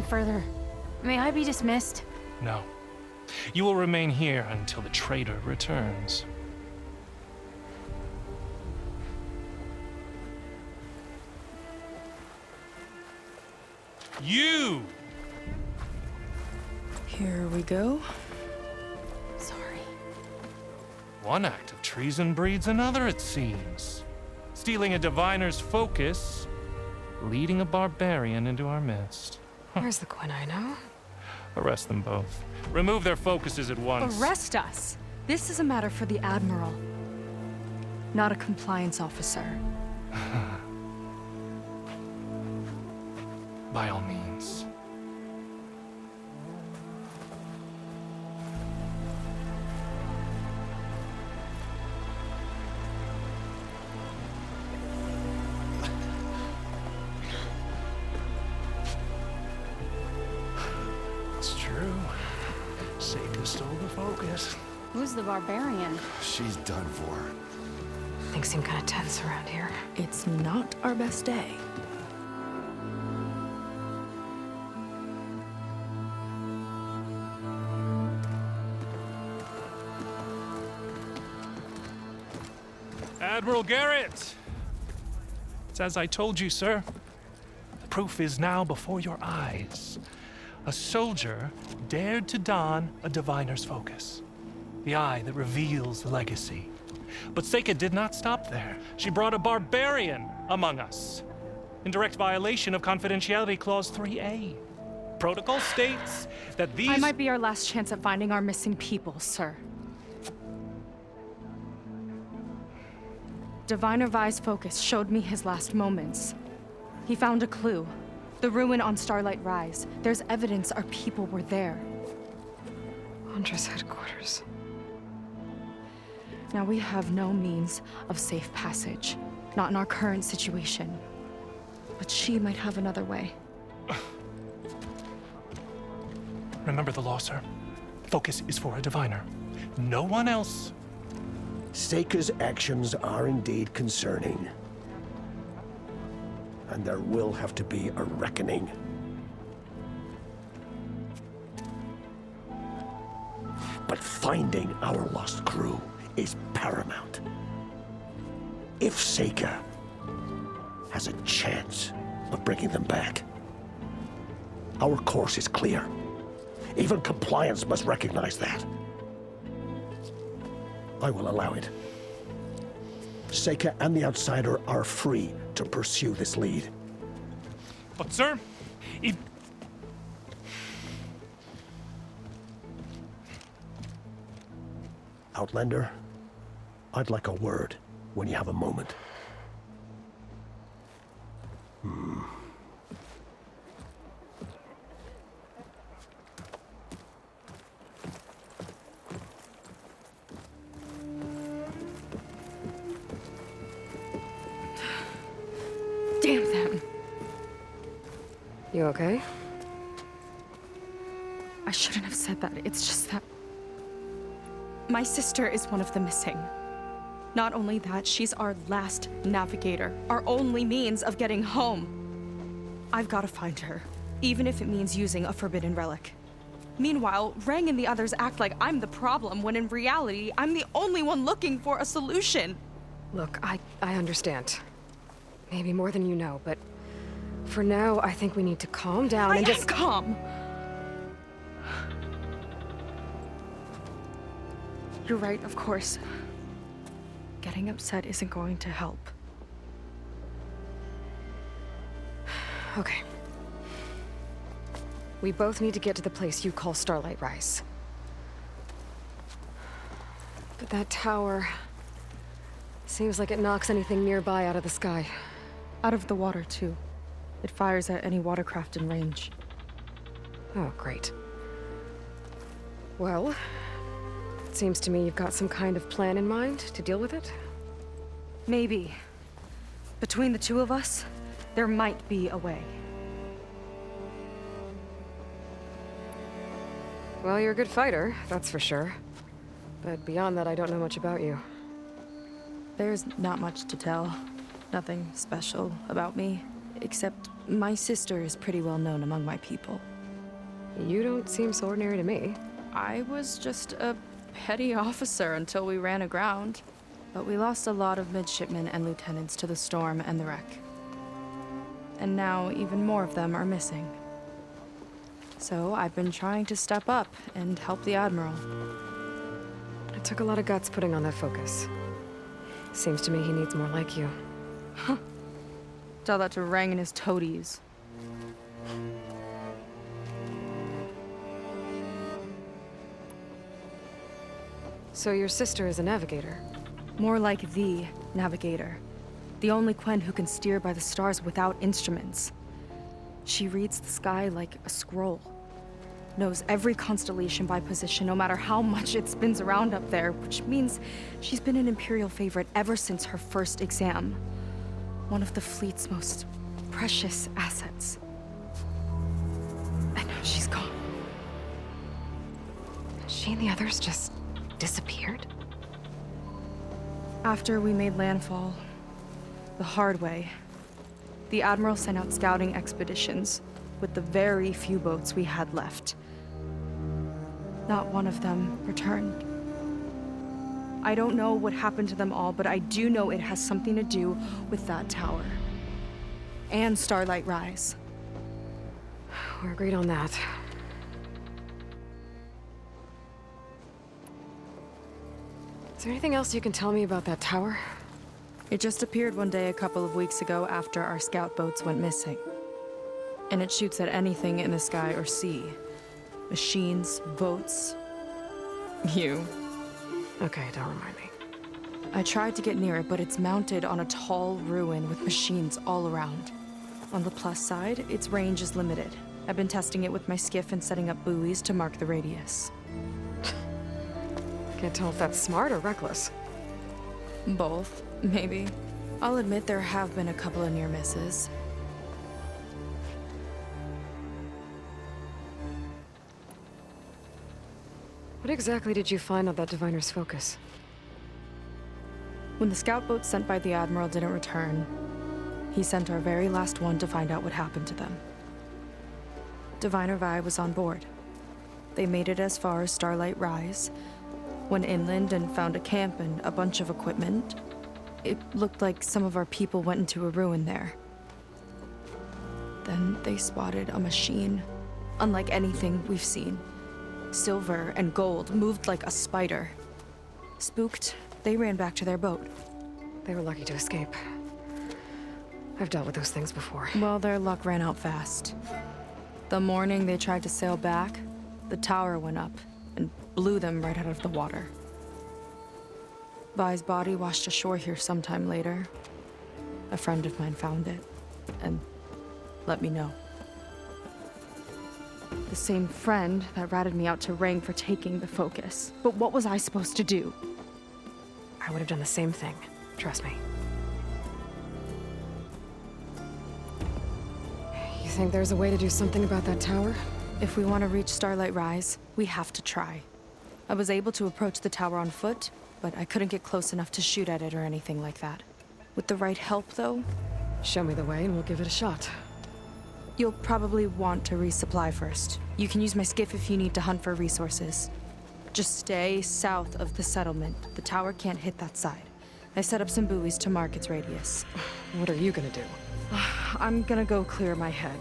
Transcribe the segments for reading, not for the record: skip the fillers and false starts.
further. May I be dismissed? No. You will remain here until the traitor returns. You! Here we go. Sorry. One act of treason breeds another, it seems. Stealing a diviner's focus, leading a barbarian into our midst. Where's the Quinino? Arrest them both. Remove their focuses at once. Arrest us! This is a matter for the Admiral, not a compliance officer. By all means. It's true. Seika stole the focus. Who's the barbarian? She's done for. Things seem kind of tense around here. It's not our best day. Admiral Garrett! It's as I told you, sir. The proof is now before your eyes. A soldier dared to don a diviner's focus. The eye that reveals the legacy. But Seika did not stop there. She brought a barbarian among us. In direct violation of Confidentiality Clause 3A. Protocol states that these— I might be our last chance at finding our missing people, sir. Diviner Vi's focus showed me his last moments. He found a clue. The ruin on Starlight Rise. There's evidence our people were there. Huntress headquarters. Now we have no means of safe passage. Not in our current situation. But she might have another way. Remember the law, sir. Focus is for a diviner. No one else. Seika's actions are indeed concerning. And there will have to be a reckoning. But finding our lost crew is paramount. If Seika has a chance of bringing them back, our course is clear. Even compliance must recognize that. I will allow it. Seika and the Outsider are free to pursue this lead. But sir, if— Outlander, I'd like a word when you have a moment. Damn them. You okay? I shouldn't have said that. It's just that my sister is one of the missing. Not only that, she's our last navigator, our only means of getting home. I've got to find her, even if it means using a forbidden relic. Meanwhile, Rang and the others act like I'm the problem, when in reality, I'm the only one looking for a solution. Look, I understand. Maybe more than you know, but for now, I think we need to calm down and just— calm! You're right, of course. Getting upset isn't going to help. Okay. We both need to get to the place you call Starlight Rise. But that tower seems like it knocks anything nearby out of the sky. Out of the water, too. It fires at any watercraft in range. Oh, great. Well, it seems to me you've got some kind of plan in mind to deal with it. Maybe. Between the two of us, there might be a way. Well, you're a good fighter, that's for sure. But beyond that, I don't know much about you. There's not much to tell. Nothing special about me, except my sister is pretty well known among my people. You don't seem so ordinary to me. I was just a petty officer until we ran aground. But we lost a lot of midshipmen and lieutenants to the storm and the wreck. And now even more of them are missing. So I've been trying to step up and help the Admiral. It took a lot of guts putting on that focus. Seems to me he needs more like you. Tell that to Rang and his toadies. So your sister is a navigator? More like the navigator. The only Quen who can steer by the stars without instruments. She reads the sky like a scroll. Knows every constellation by position, no matter how much it spins around up there, which means she's been an Imperial favorite ever since her first exam. One of the fleet's most precious assets. And now she's gone. She and the others just disappeared? After we made landfall, the hard way, the Admiral sent out scouting expeditions with the very few boats we had left. Not one of them returned. I don't know what happened to them all, but I do know it has something to do with that tower. And Starlight Rise. We're agreed on that. Is there anything else you can tell me about that tower? It just appeared one day a couple of weeks ago after our scout boats went missing. And it shoots at anything in the sky or sea. Machines, boats, you. Okay, don't remind me. I tried to get near it, but it's mounted on a tall ruin with machines all around. On the plus side, its range is limited. I've been testing it with my skiff and setting up buoys to mark the radius. Can't tell if that's smart or reckless. Both, maybe. I'll admit there have been a couple of near misses. What exactly did you find on that diviner's focus? When the scout boat sent by the Admiral didn't return, he sent our very last one to find out what happened to them. Diviner Vi was on board. They made it as far as Starlight Rise, went inland and found a camp and a bunch of equipment. It looked like some of our people went into a ruin there. Then they spotted a machine, unlike anything we've seen. Silver and gold, moved like a spider. Spooked, they ran back to their boat. They were lucky to escape. I've dealt with those things before. Well, their luck ran out fast. The morning they tried to sail back, the tower went up and blew them right out of the water. Vi's body washed ashore here sometime later. A friend of mine found it and let me know. The same friend that ratted me out to Rang for taking the focus. But what was I supposed to do? I would have done the same thing. Trust me. You think there's a way to do something about that tower? If we want to reach Starlight Rise, we have to try. I was able to approach the tower on foot, but I couldn't get close enough to shoot at it or anything like that. With the right help, though, Show me the way and we'll give it a shot. you'll probably want to resupply first. You can use my skiff if you need to hunt for resources. Just stay south of the settlement. The tower can't hit that side. I set up some buoys to mark its radius. What are you gonna do? I'm gonna go clear my head.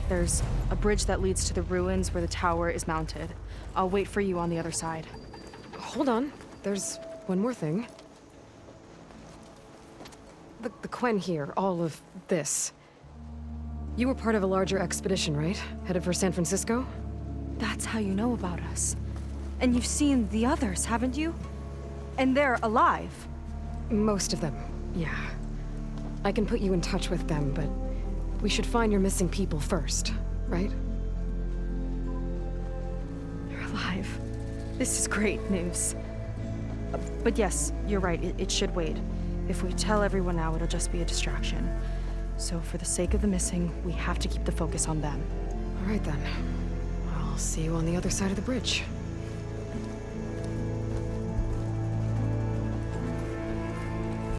There's a bridge that leads to the ruins where the tower is mounted. I'll wait for you on the other side. Hold on. There's one more thing. The Quen here, all of this. You were part of a larger expedition, right? Headed for San Francisco? That's how you know about us. And you've seen the others, haven't you? And they're alive. Most of them, yeah. I can put you in touch with them, but we should find your missing people first, right? They're alive. This is great news. But yes, you're right, it should wait. If we tell everyone now, it'll just be a distraction. So for the sake of the missing, we have to keep the focus on them. All right then. I'll see you on the other side of the bridge.